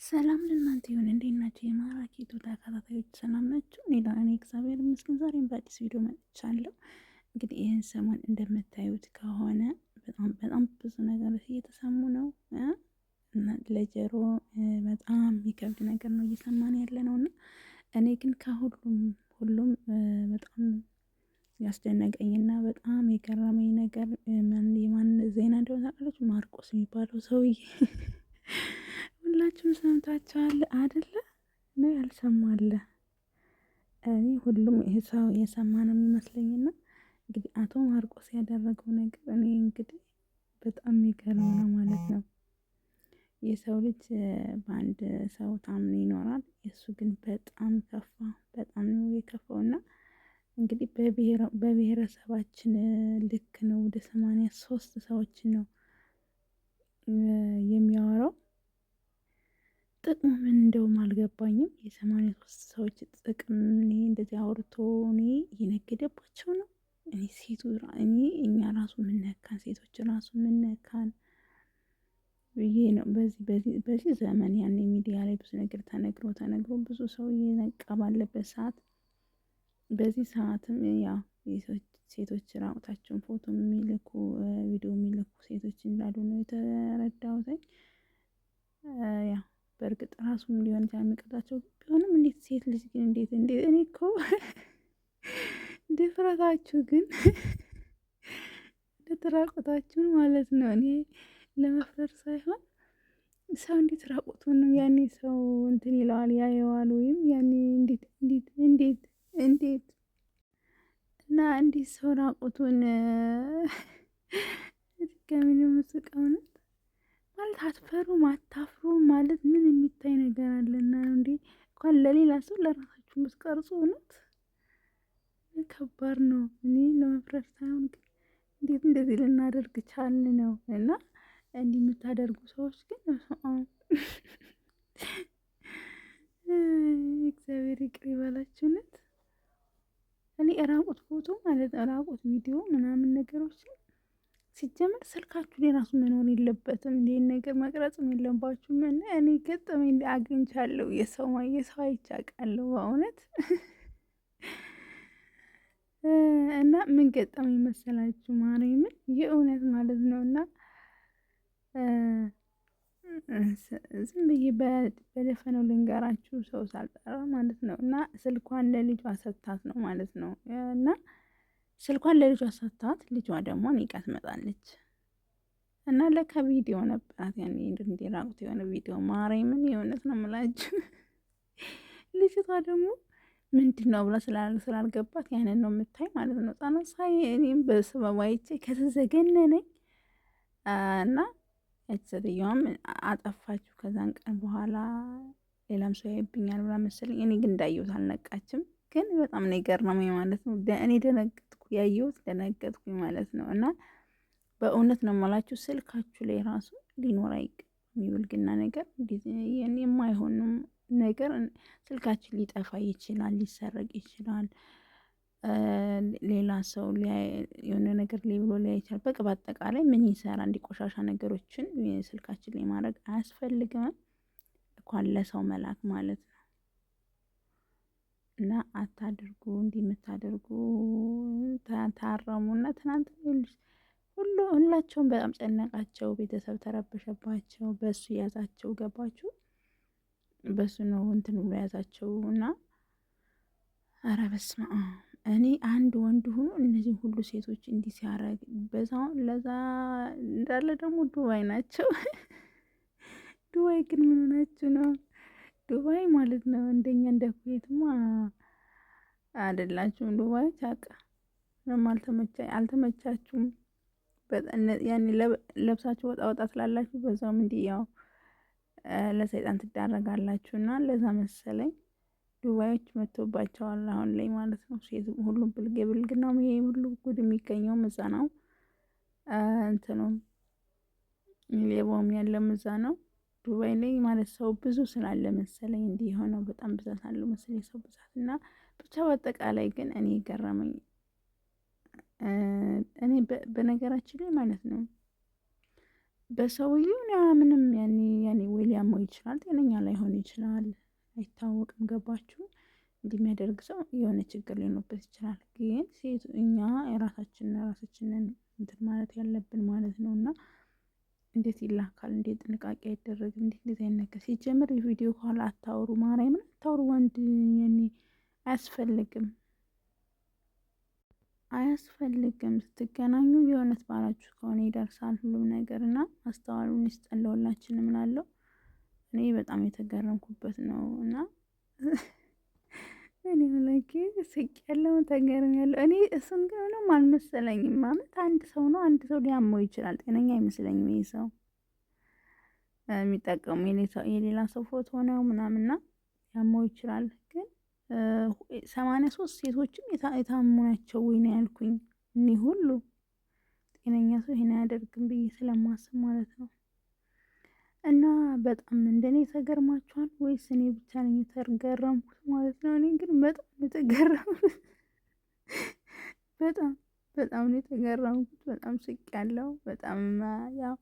ሰላም ለእናንተ ይሁን። እንዴት ናችሁ? የማራኪ ዩቱብ ተከታታዮች ሰላም ናችሁ? እኔ እግዚአብሔር ይመስገን ዛሬም በአዲስ ቪዲዮ መጥቻለሁ። እንግዲህ ይህን ሰሞን እንደምታዩት ከሆነ በጣም ብዙ ነገሮች እየተሰሙ ነው እና ለጆሮ በጣም የሚከብድ ነገር ነው እየሰማን ያለ ነው እና እኔ ግን ከሁሉም በጣም ያስደነቀኝና በጣም የገረመኝ ነገር የማን ዜና እንደሆነ ታውቃላችሁ? ማርቆስ የሚባለው ሰውዬ ሁላችሁም ሰምታችኋል አይደለ? ነው ያልሰማለ? እኔ ሁሉም ይሄ ሰው የሰማ ነው የሚመስለኝና እንግዲህ አቶ ማርቆስ ያደረገው ነገር እኔ እንግዲህ በጣም የሚገርም ነው ማለት ነው። የሰው ልጅ በአንድ ሰው ታምኖ ይኖራል። የእሱ ግን በጣም ከፋ፣ በጣም ነው የከፋውና እንግዲህ በብሔረሰባችን ልክ ነው ወደ 83 ሰዎችን ነው የሚያወራው። ጥቅሙ ምን እንደውም አልገባኝም። የ83 ሰዎች ጥቅም እኔ እንደዚህ አውርቶ እኔ እየነገደባቸው ነው። እኛ ራሱ ምነካን ሴቶች ራሱ ምነካን ብዬ ነው። በዚህ ዘመን ያኔ ሚዲያ ላይ ብዙ ነገር ተነግሮ ብዙ ሰው እየነቃ ባለበት ሰዓት በዚህ ሰዓትም ያው ሴቶች ራቁታቸውን ፎቶ የሚልኩ ቪዲዮ የሚልኩ ሴቶች እንዳሉ ነው የተረዳሁት። ያው በእርግጥ ራሱም ሊሆን ይችላል የሚቀጣቸው ቢሆንም እንዴት ሴት ልጅ ግን እንዴት እኔ እኮ ድፍረታችሁ ግን እንደተራቆታችሁን ማለት ነው። እኔ ለመፍረድ ሳይሆን ሰው እንዴት ራቁቱን ነው ያኔ ሰው እንትን ይለዋል ያየዋል፣ ወይም ያኔ እንዴት እና እንዴት ሰው ራቁቱን ድጋሚ ነው የምትቀውነት ማለት አትፈሩም አታፍሩም ማለት ምን የሚታይ ነገር አለና ነው እንዴ? እንኳን ለሌላ ሰው ለራሳችሁ የምትቀርጹ እውነት ከባድ ነው። እኔ ለመፍረድ ሳይሆን ግን እንዴት እንደዚህ ልናደርግ ቻልን ነው። እና እንዲህ የምታደርጉ ሰዎች ግን እግዚአብሔር ይቅር ይበላችሁ። እውነት እኔ ራቁት ፎቶ ማለት ራቁት ቪዲዮ ምናምን ነገሮችን ሲጀመር ስልካችሁ ላይ ራሱ መኖር የለበትም። እንዲህን ነገር መቅረጽም የለባችሁም። እና እኔ ገጠመኝ አግኝቻለሁ። የሰው አይቼ አውቃለሁ በእውነት እና ምን ገጠመኝ መሰላችሁ? ማርያምን የእውነት ማለት ነው። እና ዝም ብዬ በደፈነው ልንገራችሁ ሰው ሳልጠራ ማለት ነው። እና ስልኳን ለልጇ ሰጥታት ነው ማለት ነው። እና ስልኳን ለልጇ ሰጥታት ልጇ ደግሞ ኒቃ ትመጣለች እና ለካ ቪዲዮ ነበራት ያኔ እንዲራቁት የሆነ ቪዲዮ ማርያምን የእውነት ነው የምላችሁ። ልጅቷ ደግሞ ምንድን ነው ብላ ስላልገባት ያንን ነው የምታይ ማለት ነው። ህጻናት ሳይ እኔም በስበብ አይቼ ከተዘገነነኝ እና ሴትዮዋም አጠፋችሁ ከዛን ቀን በኋላ ሌላም ሰው ያይብኛል ብላ መሰለኝ። እኔ ግን እንዳየሁት አልነቃችም። ግን በጣም ነው የገረመኝ ማለት ነው። እኔ ደነገጥኩ፣ ያየሁት ደነገጥኩኝ ማለት ነው። እና በእውነት ነው የማላችሁ ስልካችሁ ላይ ራሱ ሊኖር አይገባም የሚብልግና ነገር የማይሆንም ነገር ስልካችን ሊጠፋ ይችላል፣ ሊሰረቅ ይችላል። ሌላ ሰው የሆነ ነገር ላይ ብሎ ሊያይ ይችላል። በቃ በአጠቃላይ ምን ይሰራ እንዲቆሻሻ ነገሮችን ስልካችን ላይ ማድረግ አያስፈልግም፣ እንኳን ለሰው መላክ ማለት ነው። እና አታድርጉ። እንዲህ የምታደርጉ ታረሙና ትናንት ሁላቸውም በጣም ጨነቃቸው። ቤተሰብ ተረበሸባቸው። በሱ ያዛቸው ገባችሁ? በሱ ነው እንትን ብሎ ያዛቸው እና ኧረ በስመ አብ። እኔ አንድ ወንድ ሆኖ እነዚህ ሁሉ ሴቶች እንዲህ ሲያረግ ለዛ እንዳለ ደግሞ ዱባይ ናቸው። ዱባይ ግን ምን ሆናችሁ ነው? ዱባይ ማለት ነው እንደኛ እንደ ኩዌትማ አይደላችሁም። ዱባይ ቻቃ ምንም አልተመቻችሁም። ያኔ ለብሳችሁ ወጣ ስላላችሁ በዛውም እንዲህ ያው ለሰይጣን ትዳረጋላችሁ እና ለዛ መሰለኝ ዱባዮች መጥቶባቸዋል አሁን ላይ ማለት ነው። ሴት ሁሉ ብልግናው ይሄ ሁሉ ጉድ የሚገኘው እዛ ነው። እንትኑም ሌባውም ያለው እዛ ነው ዱባይ ላይ ማለት ሰው ብዙ ስላለ መሰለኝ እንዲህ የሆነው በጣም ብዛት አለው መሰለኝ ሰው ብዛት እና ብቻ በአጠቃላይ ግን እኔ ገረመኝ። እኔ በነገራችን ላይ ማለት ነው በሰውዬው ምንም ያኔ ወይ ሊያመው ይችላል፣ ጤነኛ ላይሆን ይችላል፣ አይታወቅም። ገባችሁ? እንዲህ የሚያደርግ ሰው የሆነ ችግር ሊኖርበት ይችላል። ግን ሴቱ እኛ ራሳችንን እንትን ማለት ያለብን ማለት ነው። እና እንዴት ይላካል? እንዴት ጥንቃቄ አይደረግም? እንዴት አይነት ነገር ሲጀምር የቪዲዮ ከኋላ አታውሩ፣ ማርያምን አታውሩ። ወንድ የኔ አያስፈልግም አያስፈልግም። ስትገናኙ የእውነት ባላችሁ ከሆነ ይደርሳል ሁሉም ነገር እና ማስተዋሉን ይስጠን ለሁላችንም እላለሁ። እኔ በጣም የተገረምኩበት ነው እና እኔ ላይክ ስቅ ያለው ተገርም ያለው እኔ እሱን ግን ምንም አልመሰለኝም። ማለት አንድ ሰው ነው፣ አንድ ሰው ሊያመው ይችላል። ጤነኛ አይመስለኝም ይሄ ሰው የሚጠቀሙ የሌላ ሰው ፎቶ ነው ምናምንና ያመው ይችላል። ግን 83 ሴቶችም የታሙ ናቸው ወይ ነው ያልኩኝ። እኔ ሁሉ ጤነኛ ሰው ይሄን አያደርግም ብዬ ስለማስብ ማለት ነው። እና በጣም እንደኔ ተገርማችኋል ወይስ እኔ ብቻ ነኝ የተገረምኩት ማለት ነው? እኔ ግን በጣም የተገረምኩት በጣም በጣም ነው የተገረምኩት። በጣም ስቄያለሁ። በጣም ያው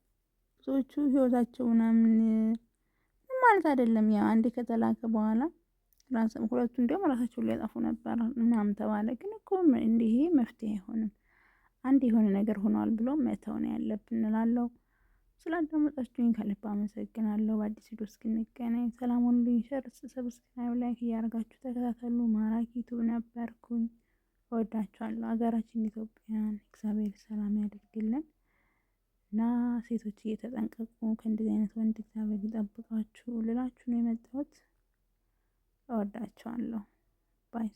ብዙዎቹ ህይወታቸው ምናምን ማለት አይደለም። ያው አንዴ ከተላከ በኋላ ሁለቱ እንዲያውም ራሳቸውን ሊያጠፉ ነበር ምናምን ተባለ። ግን እኮ እንዲህ መፍትሄ አይሆንም። አንድ የሆነ ነገር ሆኗል ብሎ መተው ነው ያለብን እላለሁ። ስላዳመጣችሁኝ ከልብ አመሰግናለሁ። በአዲስ ቪዲዮ እስክንገናኝ ሰላም ሁኑልኝ። ሸር፣ ሰብስክራይብ፣ ላይክ እያደረጋችሁ ተከታተሉ። ማራኪ ዩቱብ ነበርኩኝ። እወዳችኋለሁ። ሀገራችን ኢትዮጵያን እግዚአብሔር ሰላም ያደርግልን እና ሴቶች እየተጠንቀቁ ከእንደዚህ አይነት ወንድ እግዚአብሔር ይጠብቃችሁ ልላችሁ ነው የመጣሁት። እወዳችኋለሁ። ባይ